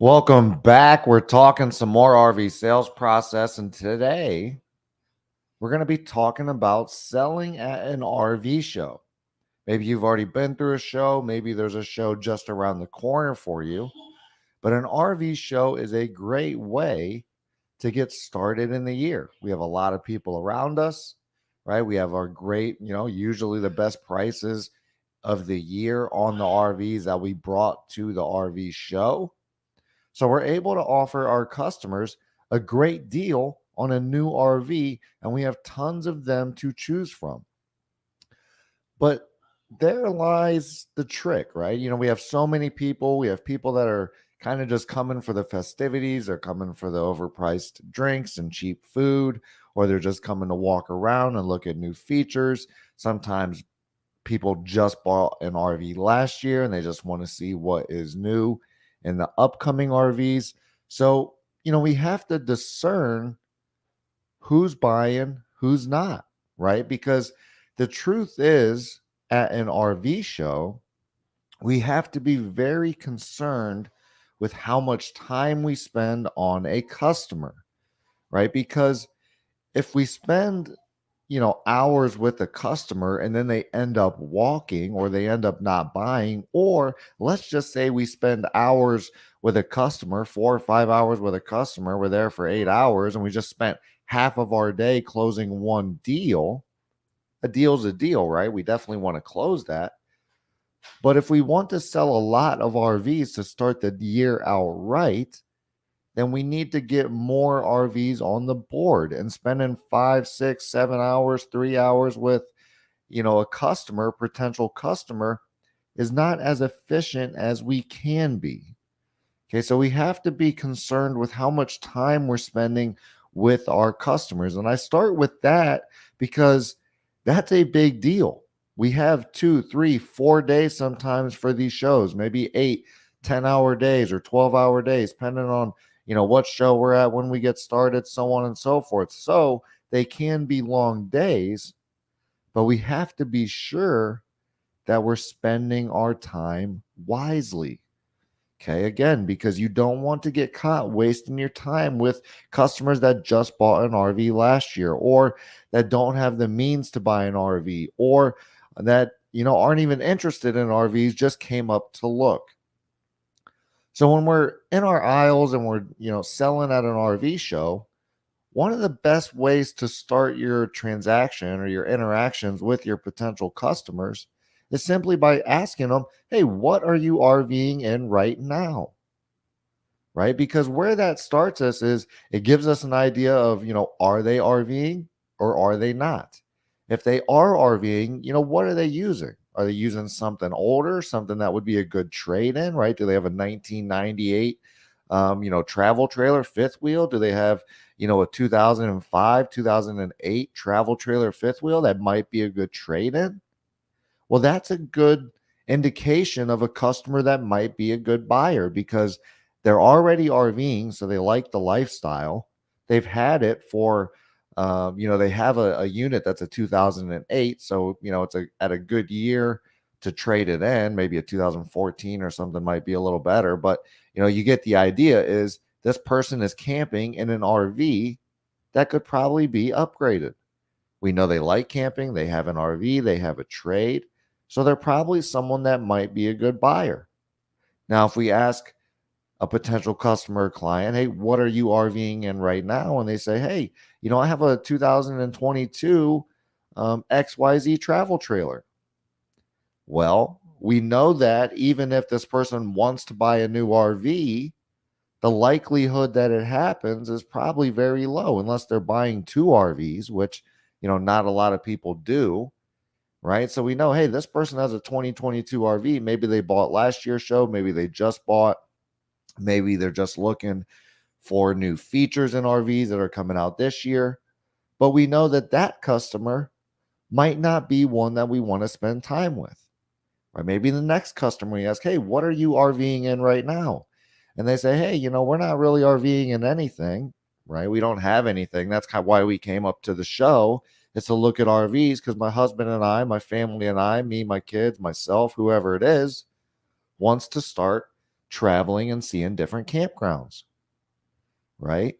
Welcome back. We're talking some more RV sales process, and today we're going to be talking about selling at an RV show. Maybe you've already been through a show, maybe there's a show just around the corner for you, but an RV show is a great way to get started in the year. We have a lot of people around us, right? We have our great, usually the best prices of the year on the RVs that we brought to the RV show. So we're able to offer our customers a great deal on a new RV, and we have tons of them to choose from. But there lies the trick, right? We have so many people. We have people that are kind of just coming for the festivities, they're coming for the overpriced drinks and cheap food, or they're just coming to walk around and look at new features. Sometimes people just bought an RV last year and they just want to see what is new in the upcoming RVs. So, we have to discern who's buying, who's not, right? Because the truth is, at an RV show, we have to be very concerned with how much time we spend on a customer, right? Because if we spend hours with a customer and then they end up walking or they end up not buying, or let's just say we spend hours with a customer, 4 or 5 hours with a customer, we're there for 8 hours and we just spent half of our day closing one deal. A deal's a deal, right? We definitely want to close that. But if we want to sell a lot of RVs to start the year out right, then we need to get more RVs on the board. And spending 5, 6, 7 hours, 3 hours with, a customer, potential customer, is not as efficient as we can be. Okay, so we have to be concerned with how much time we're spending with our customers. And I start with that because that's a big deal. We have 2, 3, 4 days sometimes for these shows, maybe 8, 10-hour days or 12-hour days, depending on what show we're at, when we get started, so on and so forth. So they can be long days, but we have to be sure that we're spending our time wisely. Okay, again, because you don't want to get caught wasting your time with customers that just bought an RV last year, or that don't have the means to buy an RV, or that aren't even interested in RVs, just came up to look. So when we're in our aisles and we're, selling at an RV show, one of the best ways to start your transaction or your interactions with your potential customers is simply by asking them, "Hey, what are you RVing in right now?" Right? Because where that starts us is it gives us an idea of, are they RVing or are they not? If they are RVing, what are they using? Are they using something older, something that would be a good trade in, right? Do they have a 1998, travel trailer fifth wheel? Do they have, a 2005, 2008 travel trailer fifth wheel that might be a good trade in? Well, that's a good indication of a customer that might be a good buyer because they're already RVing, so they like the lifestyle. They've had it for, they have a unit that's a 2008, so it's at a good year to trade it in. Maybe a 2014 or something might be a little better, but you get the idea. Is this person is camping in an RV that could probably be upgraded. We know they like camping. They have an RV. They have a trade. So they're probably someone that might be a good buyer. Now, if we ask a potential customer or client, "Hey, what are you RVing in right now?" And they say, "Hey, I have a 2022 XYZ travel trailer." Well, we know that even if this person wants to buy a new RV, the likelihood that it happens is probably very low unless they're buying two RVs, which, not a lot of people do. Right. So we know, hey, this person has a 2022 RV. Maybe they bought last year's show. Maybe they just bought. Maybe they're just looking for new features in RVs that are coming out this year. But we know that that customer might not be one that we want to spend time with. Or maybe the next customer we ask, "Hey, what are you RVing in right now?" And they say, "Hey, we're not really RVing in anything, right? We don't have anything." That's kind of why we came up to the show, is to look at RVs, because my husband and I, my family and I, me, my kids, myself, whoever it is, wants to start traveling and seeing different campgrounds, right?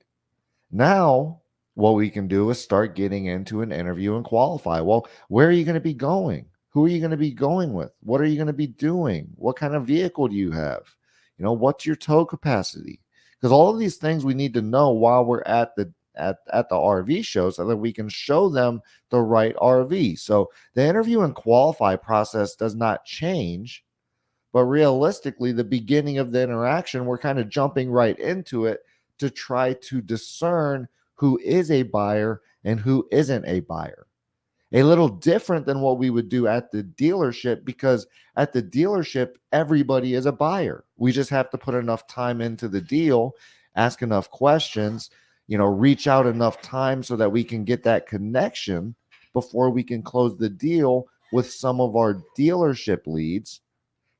Now, what we can do is start getting into an interview and qualify. Well, where are you going to be going? Who are you going to be going with? What are you going to be doing? What kind of vehicle do you have? What's your tow capacity? Because all of these things we need to know while we're at the RV show so that we can show them the right RV. So the interview and qualify process does not change, but realistically, the beginning of the interaction, we're kind of jumping right into it to try to discern who is a buyer and who isn't a buyer. A little different than what we would do at the dealership, because at the dealership, everybody is a buyer. We just have to put enough time into the deal, ask enough questions, reach out enough time so that we can get that connection before we can close the deal with some of our dealership leads.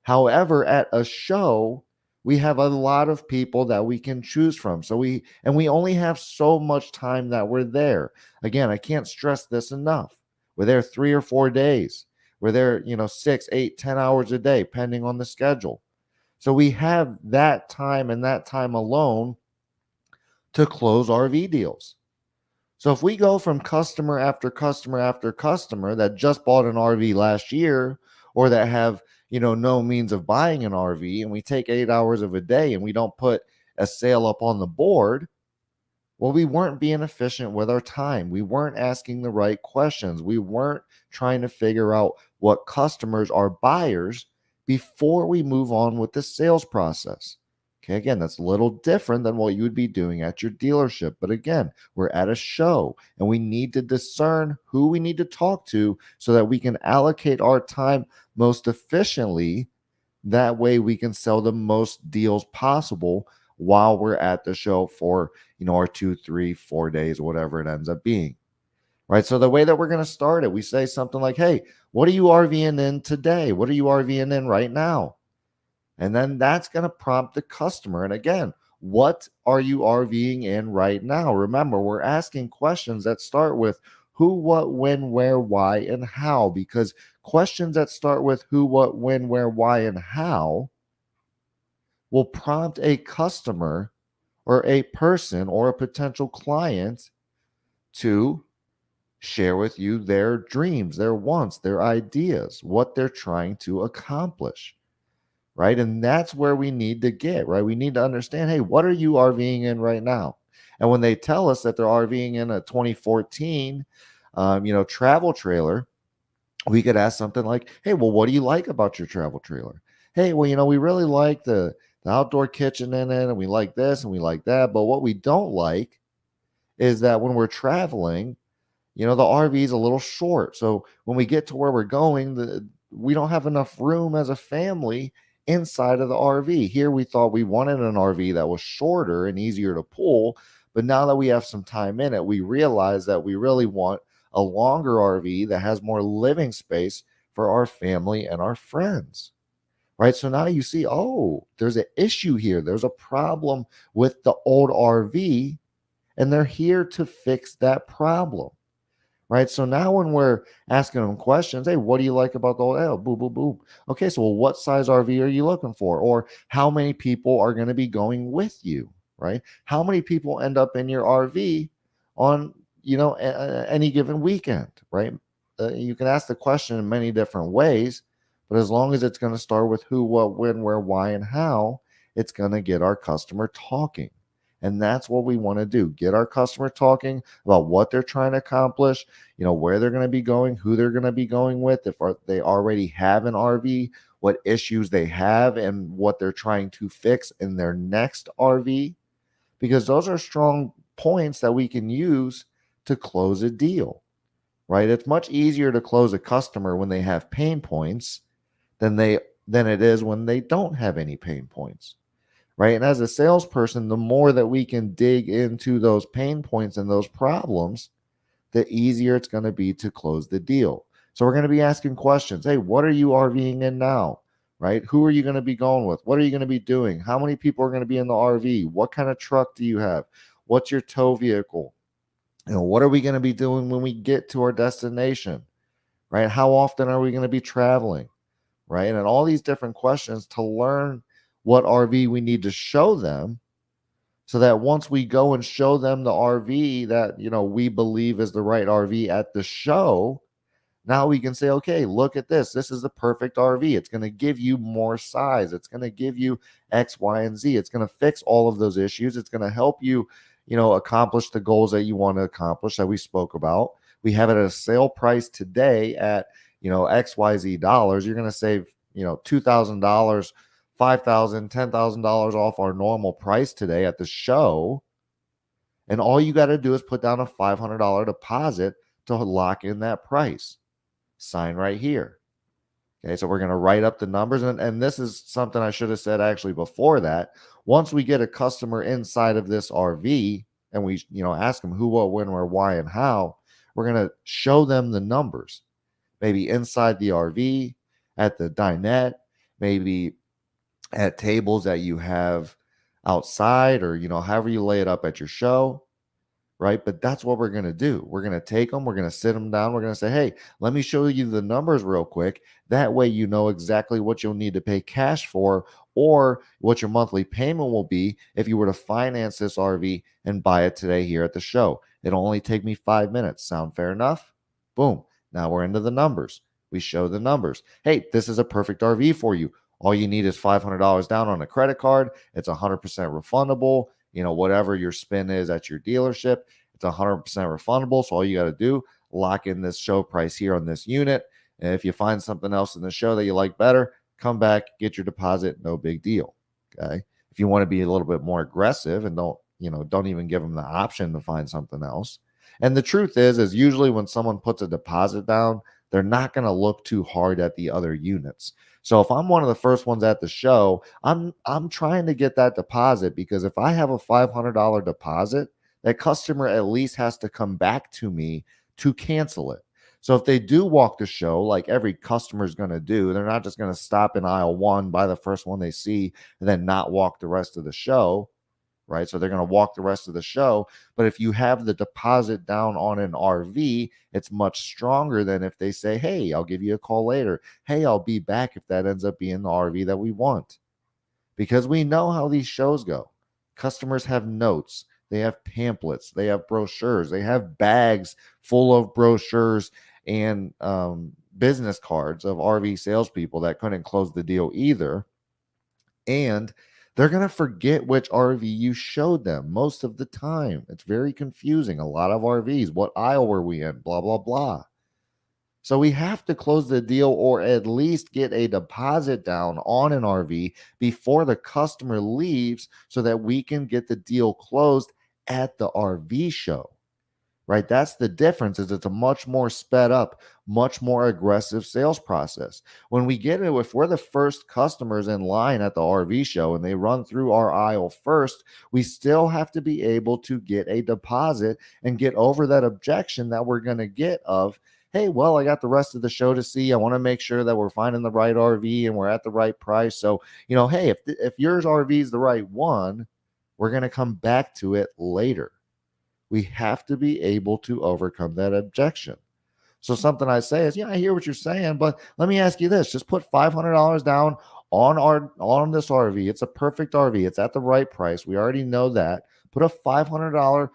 However, at a show, we have a lot of people that we can choose from. So we only have so much time that we're there. Again, I can't stress this enough. We're there 3 or 4 days. We're there, 6, 8, 10 hours a day, depending on the schedule. So we have that time and that time alone to close RV deals. So if we go from customer after customer after customer that just bought an RV last year, or that have, no means of buying an RV, and we take 8 hours of a day and we don't put a sale up on the board, well, we weren't being efficient with our time. We weren't asking the right questions. We weren't trying to figure out what customers are buyers before we move on with the sales process. Okay, again, that's a little different than what you would be doing at your dealership. But again, we're at a show and we need to discern who we need to talk to so that we can allocate our time most efficiently. That way we can sell the most deals possible while we're at the show for, our 2, 3, 4 days, whatever it ends up being. Right. So the way that we're going to start it, we say something like, hey, what are you RVing in today? What are you RVing in right now? And then that's going to prompt the customer. And again, what are you RVing in right now? Remember, we're asking questions that start with who, what, when, where, why, and how, because questions that start with who, what, when, where, why, and how will prompt a customer or a person or a potential client to share with you their dreams, their wants, their ideas, what they're trying to accomplish. Right. And that's where we need to get, right? We need to understand, hey, what are you RVing in right now? And when they tell us that they're RVing in a 2014, travel trailer, we could ask something like, hey, well, what do you like about your travel trailer? Hey, well, we really like the outdoor kitchen in it, and we like this and we like that. But what we don't like is that when we're traveling, the RV is a little short. So when we get to where we're going, we don't have enough room as a family inside of the RV. Here we thought we wanted an RV that was shorter and easier to pull, but now that we have some time in it, we realize that we really want a longer RV that has more living space for our family and our friends. Right? So now you see, oh, there's an issue here. There's a problem with the old RV, and they're here to fix that problem. Right. So now when we're asking them questions, hey, what do you like about the old L? Boom, boom, boom. Okay, so well, what size RV are you looking for? Or how many people are going to be going with you? Right? How many people end up in your RV on, any given weekend? Right? You can ask the question in many different ways, but as long as it's going to start with who, what, when, where, why, and how, it's going to get our customer talking. And that's what we want to do. Get our customer talking about what they're trying to accomplish, where they're going to be going, who they're going to be going with, if they already have an RV, what issues they have, and what they're trying to fix in their next RV. Because those are strong points that we can use to close a deal, right? It's much easier to close a customer when they have pain points than it is when they don't have any pain points. Right. And as a salesperson, the more that we can dig into those pain points and those problems, the easier it's going to be to close the deal. So we're going to be asking questions. Hey, what are you RVing in now? Right? Who are you going to be going with? What are you going to be doing? How many people are going to be in the RV? What kind of truck do you have? What's your tow vehicle? What are we going to be doing when we get to our destination? Right? How often are we going to be traveling? Right? And all these different questions to learn what RV we need to show them, so that once we go and show them the RV that, we believe is the right RV at the show, now we can say, okay, look at this. This is the perfect RV. It's going to give you more size. It's going to give you X, Y, and Z. It's going to fix all of those issues. It's going to help you, accomplish the goals that you want to accomplish that we spoke about. We have it at a sale price today at, XYZ dollars. You're going to save, $2,000, $5,000, $10,000 off our normal price today at the show. And all you got to do is put down a $500 deposit to lock in that price. Sign right here. Okay, so we're going to write up the numbers. And this is something I should have said actually before that. Once we get a customer inside of this RV and we, ask them who, what, when, where, why, and how, we're going to show them the numbers. Maybe inside the RV, at the dinette, maybe at tables that you have outside, or, however you lay it up at your show. Right. But that's what we're going to do. We're going to take them. We're going to sit them down. We're going to say, hey, let me show you the numbers real quick. That way, you know exactly what you'll need to pay cash for, or what your monthly payment will be if you were to finance this RV and buy it today here at the show. It'll only take me 5 minutes. Sound fair enough? Boom. Now we're into the numbers. We show the numbers. Hey, this is a perfect RV for you. All you need is $500 down on a credit card. It's 100% refundable. Whatever your spend is at your dealership, it's 100% refundable. So all you got to do, lock in this show price here on this unit. And if you find something else in the show that you like better, come back, get your deposit, no big deal. Okay. If you want to be a little bit more aggressive and don't even give them the option to find something else. And the truth is usually when someone puts a deposit down, they're not going to look too hard at the other units. So if I'm one of the first ones at the show, I'm trying to get that deposit, because if I have a $500 deposit, that customer at least has to come back to me to cancel it. So if they do walk the show, like every customer is going to do, they're not just going to stop in aisle 1, buy the first one they see, and then not walk the rest of the show. Right. So they're going to walk the rest of the show. But if you have the deposit down on an RV, it's much stronger than if they say, hey, I'll give you a call later. Hey, I'll be back if that ends up being the RV that we want. Because we know how these shows go. Customers have notes. They have pamphlets. They have brochures. They have bags full of brochures and business cards of RV salespeople that couldn't close the deal either. And they're going to forget which RV you showed them most of the time. It's very confusing. A lot of RVs. What aisle were we in? Blah, blah, blah. So we have to close the deal, or at least get a deposit down on an RV before the customer leaves, so that we can get the deal closed at the RV show. Right? That's the difference. Is it's a much more sped up, much more aggressive sales process. When we get it, if we're the first customers in line at the RV show and they run through our aisle first, we still have to be able to get a deposit and get over that objection that we're going to get of, hey, well, I got the rest of the show to see. I want to make sure that we're finding the right RV and we're at the right price. So, hey, if yours RV is the right one, we're going to come back to it later. We have to be able to overcome that objection. So something I say is, yeah, I hear what you're saying, but let me ask you this. Just put $500 down on this RV. It's a perfect RV. It's at the right price. We already know that. Put a $500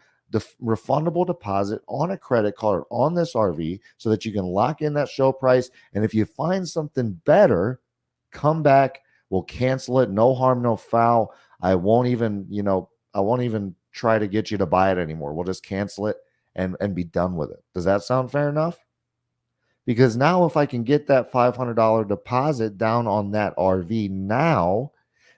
refundable deposit on a credit card on this RV so that you can lock in that show price. And if you find something better, come back. We'll cancel it. No harm, no foul. I won't even try to get you to buy it anymore. We'll just cancel it and be done with it. Does that sound fair enough? Because now if I can get that $500 deposit down on that RV now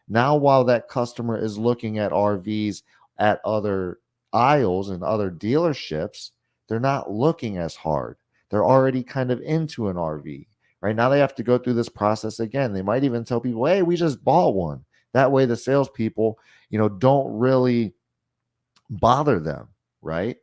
while that customer is looking at RVs at other aisles and other dealerships, they're not looking as hard. They're already kind of into an RV. Right now they have to go through this process again. They might even tell people, hey, we just bought one. That way the salespeople, don't really bother them, right?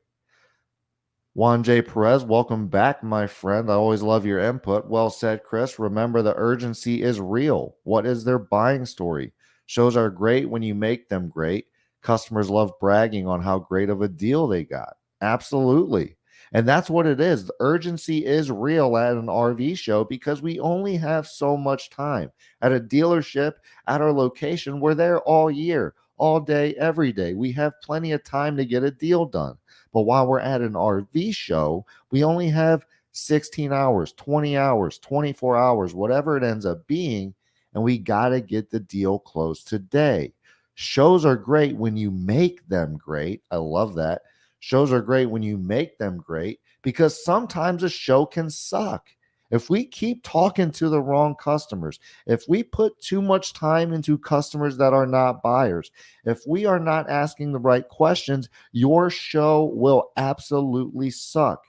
Juan J. Perez, welcome back, my friend. I always love your input. Well said, Chris. Remember, the urgency is real. What is their buying story? Shows are great when you make them great. Customers love bragging on how great of a deal they got. Absolutely. And that's what it is. The urgency is real at an RV show because we only have so much time. At a dealership, at our location, we're there all year, all day, every day. We have plenty of time to get a deal done. But while we're at an RV show, we only have 16 hours, 20 hours, 24 hours, whatever it ends up being. And we got to get the deal closed today. Shows are great when you make them great. I love that. Shows are great when you make them great because sometimes a show can suck. If we keep talking to the wrong customers, if we put too much time into customers that are not buyers, if we are not asking the right questions, your show will absolutely suck.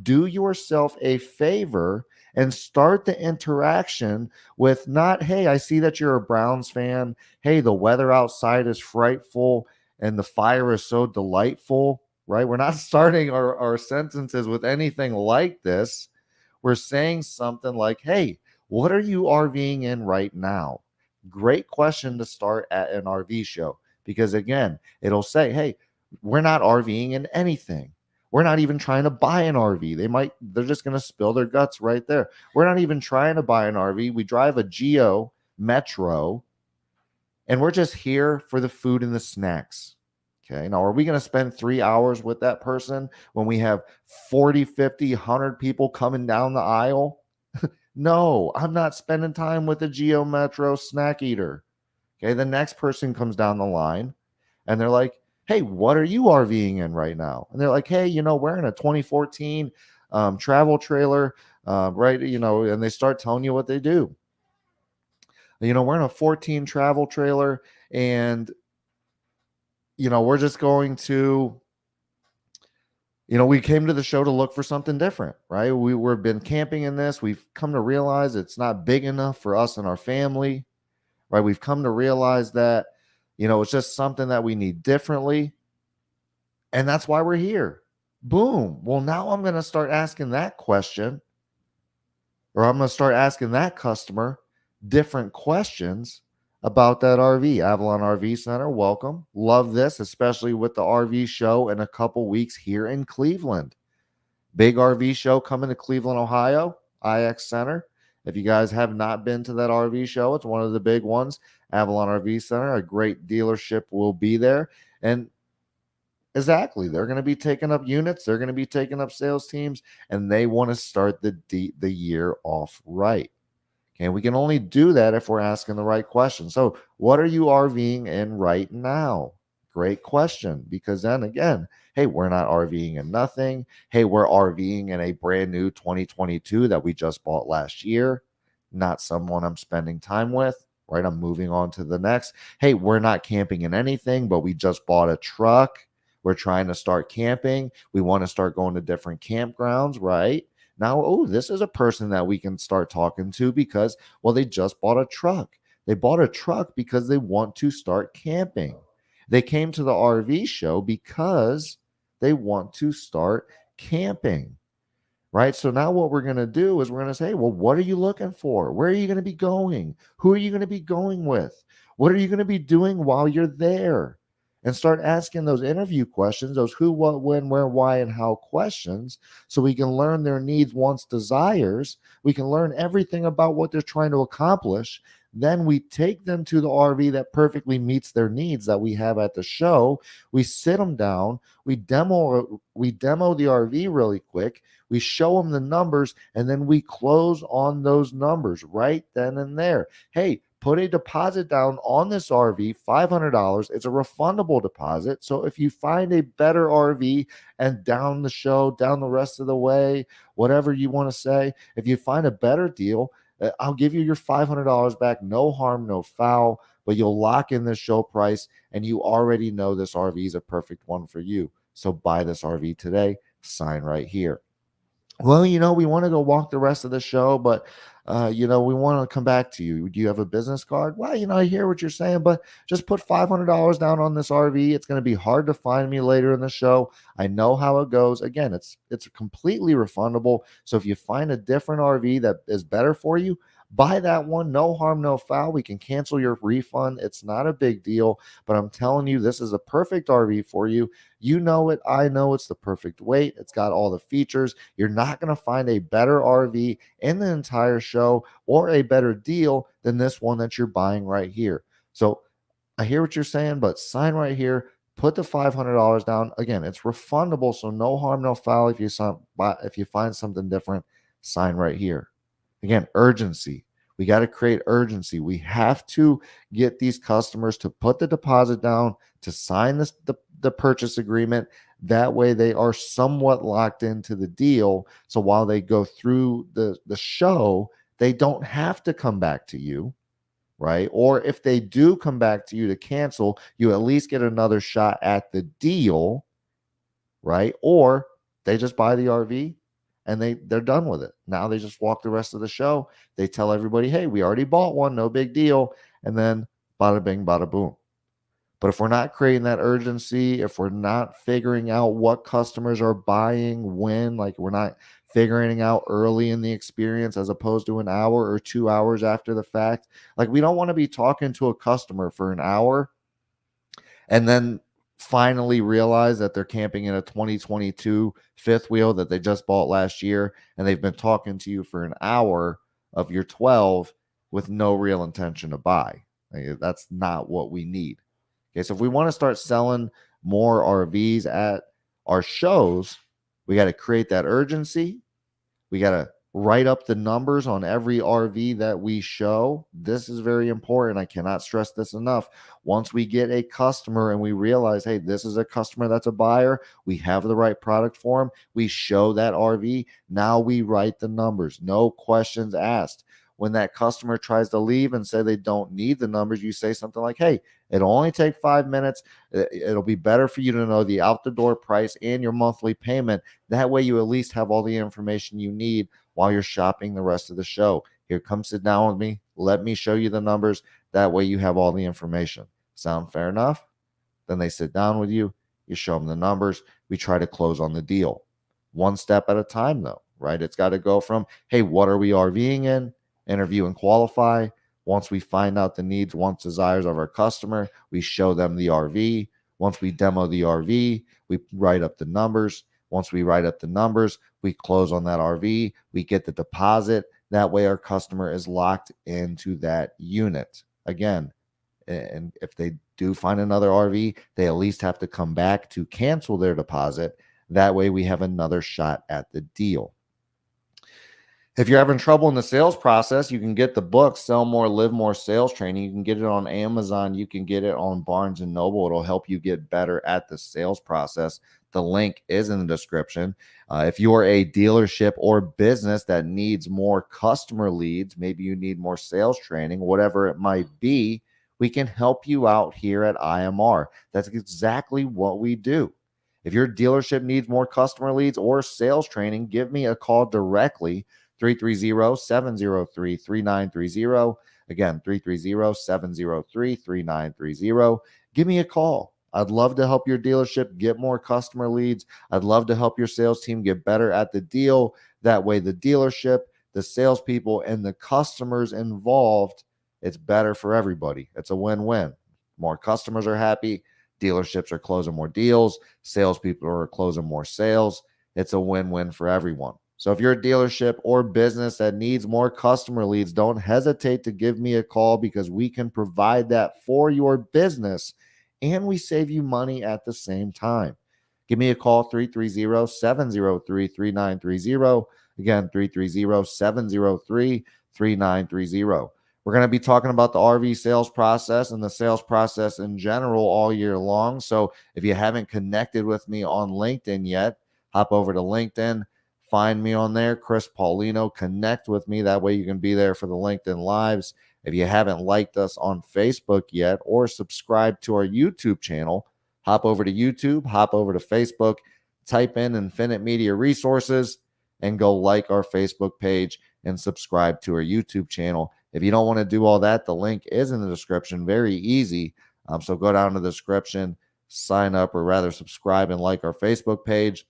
Do yourself a favor and start the interaction with not, hey, I see that you're a Browns fan. Hey, the weather outside is frightful and the fire is so delightful, right? We're not starting our sentences with anything like this. We're saying something like, hey, what are you RVing in right now? Great question to start at an RV show because, again, it'll say, hey, we're not RVing in anything. We're not even trying to buy an RV. They're just going to spill their guts right there. We're not even trying to buy an RV. We drive a Geo Metro and we're just here for the food and the snacks. Okay. Now, are we going to spend 3 hours with that person when we have 40, 50, 100 people coming down the aisle? No, I'm not spending time with a Geo Metro snack eater. Okay. The next person comes down the line and they're like, hey, what are you RVing in right now? And they're like, hey, we're in a 2014 travel trailer, right? And they start telling you what they do. We're in a 14 travel trailer and, we're just going to, we came to the show to look for something different, right? We've been camping in this. We've come to realize it's not big enough for us and our family, right? We've come to realize that, it's just something that we need differently. And that's why we're here. Boom. Well, now I'm going to start asking that question, or I'm going to start asking that customer different questions about that RV. Avalon RV Center, welcome. Love this, especially with the RV show in a couple weeks here in Cleveland. Big RV show coming to Cleveland, Ohio, IX Center. If you guys have not been to that RV show, it's one of the big ones. Avalon RV Center, a great dealership will be there. And exactly, they're going to be taking up units. They're going to be taking up sales teams, and they want to start the year off right. Okay, we can only do that if we're asking the right question. So, what are you RVing in right now? Great question, because then again, hey, we're not RVing in nothing. Hey, we're RVing in a brand new 2022 that we just bought last year, not someone I'm spending time with, right? I'm moving on to the next. Hey, we're not camping in anything, but we just bought a truck. We're trying to start camping. We want to start going to different campgrounds, right? Now, oh, this is a person that we can start talking to because, well, they just bought a truck. They bought a truck because they want to start camping. They came to the RV show because they want to start camping, right? So now what we're going to do is we're going to say, well, what are you looking for? Where are you going to be going? Who are you going to be going with? What are you going to be doing while you're there? And start asking those interview questions, those who, what, when, where, why, and how questions, so we can learn their needs, wants, desires. We can learn everything about what they're trying to accomplish. Then we take them to the RV that perfectly meets their needs that we have at the show. We sit them down. We demo the RV really quick. We show them the numbers, and then we close on those numbers right then and there. Hey, put a deposit down on this RV, $500. It's a refundable deposit. So if you find a better RV and down the rest of the way, whatever you want to say, if you find a better deal, I'll give you your $500 back. No harm, no foul, but you'll lock in the show price and you already know this RV is a perfect one for you. So buy this RV today. Sign right here. Well, we want to go walk the rest of the show, but, we want to come back to you. Do you have a business card? Well, I hear what you're saying, but just put $500 down on this RV. It's going to be hard to find me later in the show. I know how it goes. Again, it's completely refundable. So if you find a different RV that is better for you, buy that one. No harm, no foul. We can cancel your refund. It's not a big deal, but I'm telling you, this is a perfect RV for you. You know it. I know it's the perfect weight. It's got all the features. You're not going to find a better RV in the entire show or a better deal than this one that you're buying right here. So I hear what you're saying, but sign right here. Put the $500 down. Again, it's refundable, so no harm, no foul. If you find something different, sign right here. Again, urgency. We got to create urgency. We have to get these customers to put the deposit down, to sign the purchase agreement. That way they are somewhat locked into the deal. So while they go through the show, they don't have to come back to you, right? Or if they do come back to you to cancel, you at least get another shot at the deal, right? Or they just buy the RV and they're done with it. Now they just walk the rest of the show. They tell everybody, "Hey, we already bought one, no big deal." And then bada bing, bada boom. But if we're not creating that urgency, if we're not figuring out what customers are buying when, like we're not figuring out early in the experience as opposed to an hour or 2 hours after the fact, like we don't want to be talking to a customer for an hour and then finally realize that they're camping in a 2022 fifth wheel that they just bought last year and they've been talking to you for an hour of your 12 with no real intention to buy. Like, that's not what we need. Okay, so if we want to start selling more RVs at our shows, we got to create that urgency. We got to write up the numbers on every RV that we show. This is very important. I cannot stress this enough. Once we get a customer and we realize, hey, this is a customer that's a buyer, we have the right product for them, we show that RV. Now we write the numbers, no questions asked. When that customer tries to leave and say they don't need the numbers, you say something like, hey, it'll only take 5 minutes. It'll be better for you to know the out the door price and your monthly payment. That way you at least have all the information you need while you're shopping the rest of the show. Here, come sit down with me. Let me show you the numbers. That way you have all the information. Sound fair enough? Then they sit down with you. You show them the numbers. We try to close on the deal. One step at a time, though, right? It's got to go from, hey, what are we RVing in? Interview and qualify. Once we find out the needs, wants, desires of our customer, we show them the RV. Once we demo the RV, we write up the numbers. Once we write up the numbers, we close on that RV. We get the deposit. That way our customer is locked into that unit. Again, and if they do find another RV, they at least have to come back to cancel their deposit. That way we have another shot at the deal. If you're having trouble in the sales process, you can get the book, Sell More, Live More Sales Training. You can get it on Amazon. You can get it on Barnes & Noble. It'll help you get better at the sales process. The link is in the description. If you're a dealership or business that needs more customer leads, maybe you need more sales training, whatever it might be, we can help you out here at IMR. That's exactly what we do. If your dealership needs more customer leads or sales training, give me a call directly. 330-703-3930. Again, 330-703-3930. Give me a call. I'd love to help your dealership get more customer leads. I'd love to help your sales team get better at the deal. That way, the dealership, the salespeople, and the customers involved, it's better for everybody. It's a win-win. More customers are happy. Dealerships are closing more deals. Salespeople are closing more sales. It's a win-win for everyone. So if you're a dealership or business that needs more customer leads, don't hesitate to give me a call because we can provide that for your business and we save you money at the same time. Give me a call, 330-703-3930. Again, 330-703-3930. We're going to be talking about the RV sales process and the sales process in general all year long. So if you haven't connected with me on LinkedIn yet, hop over to LinkedIn. Find me on there, Chris Paulino. Connect with me. That way you can be there for the LinkedIn Lives. If you haven't liked us on Facebook yet or subscribed to our YouTube channel, hop over to YouTube, hop over to Facebook, type in Infinite Media Resources, and go like our Facebook page and subscribe to our YouTube channel. If you don't want to do all that, the link is in the description. Very easy. So go down to the description, sign up, or rather subscribe and like our Facebook page.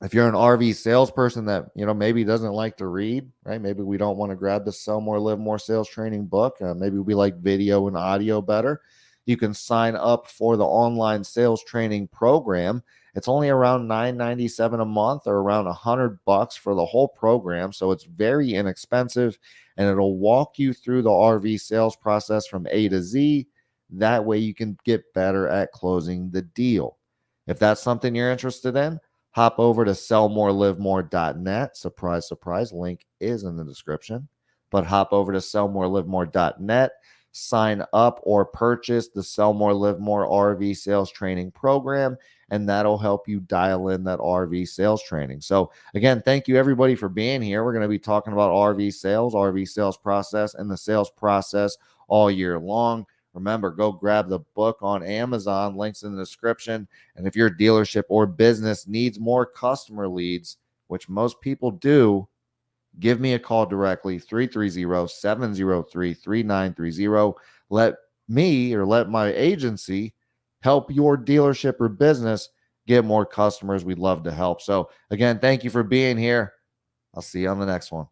If you're an RV salesperson that, maybe doesn't like to read, right? Maybe we don't want to grab the Sell More, Live More sales training book. Maybe we like video and audio better. You can sign up for the online sales training program. It's only around $9.97 a month, or around $100 for the whole program. So it's very inexpensive, and it'll walk you through the RV sales process from A to Z. That way you can get better at closing the deal. If that's something you're interested in, hop over to sellmorelivemore.net. Surprise, surprise. Link is in the description. But hop over to sellmorelivemore.net, sign up or purchase the Sell More, Live More RV sales training program, and that'll help you dial in that RV sales training. So again, thank you everybody for being here. We're going to be talking about RV sales process, and the sales process all year long. Remember, go grab the book on Amazon. Links in the description. And if your dealership or business needs more customer leads, which most people do, give me a call directly, 330-703-3930. Let me, or let my agency, help your dealership or business get more customers. We'd love to help. So again, thank you for being here. I'll see you on the next one.